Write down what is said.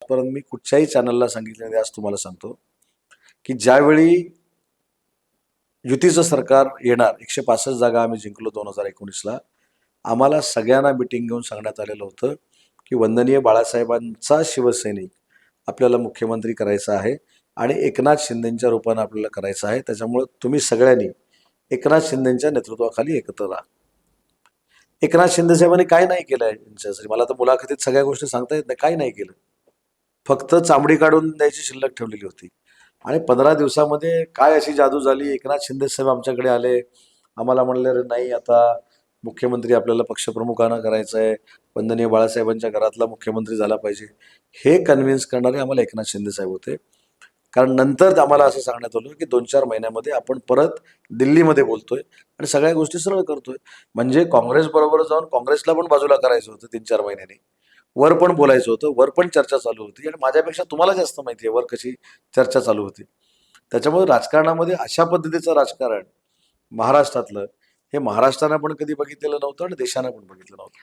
परंतु मी कुठच्याही चॅनलला सांगितलं नाही, आज तुम्हाला सांगतो की ज्यावेळी युतीचं सरकार येणार 165 जागा आम्ही जिंकलो 2019ला, आम्हाला सगळ्यांना मिटिंग घेऊन सांगण्यात आलेलं होतं की वंदनीय बाळासाहेबांचा शिवसैनिक आपल्याला मुख्यमंत्री करायचा आहे आणि एकनाथ शिंदेच्या रूपाने आपल्याला करायचं आहे. त्याच्यामुळे तुम्ही सगळ्यांनी एकनाथ शिंदेच्या नेतृत्वाखाली एकत्र राहा. एकनाथ शिंदे साहेबांनी काय नाही केलं यांच्यासाठी, मला तर मुलाखतीत सगळ्या गोष्टी सांगता येत नाही, काय नाही केलं. फक्त चामडी काढून द्यायची शिल्लक ठेवलेली होती. आणि 15 दिवसामध्ये काय अशी जादू झाली, एकनाथ शिंदे साहेब आमच्याकडे आले, आम्हाला म्हणले रे नाही, आता मुख्यमंत्री आपल्याला पक्षप्रमुखांना करायचं आहे, वंदनीय बाळासाहेबांच्या घरातला मुख्यमंत्री झाला पाहिजे, हे कन्व्हिन्स करणारे आम्हाला एकनाथ शिंदे साहेब होते. कारण नंतर आम्हाला असं सांगण्यात आलं की 2-4 महिन्यामध्ये आपण परत दिल्लीमध्ये बोलतोय आणि सगळ्या गोष्टी सरळ करतोय. म्हणजे काँग्रेस बरोबर जाऊन काँग्रेसला पण बाजूला करायचं होतं 3-4 महिन्यांनी, वर पण बोलायचं होतं, वर पण चर्चा चालू होती आणि माझ्यापेक्षा तुम्हाला जास्त माहिती आहे वर कशी चर्चा चालू होती. त्याच्यामुळे राजकारणामध्ये अशा पद्धतीचं राजकारण महाराष्ट्रातलं, हे महाराष्ट्रानं पण कधी बघितलेलं नव्हतं आणि देशानं पण बघितलं नव्हतं.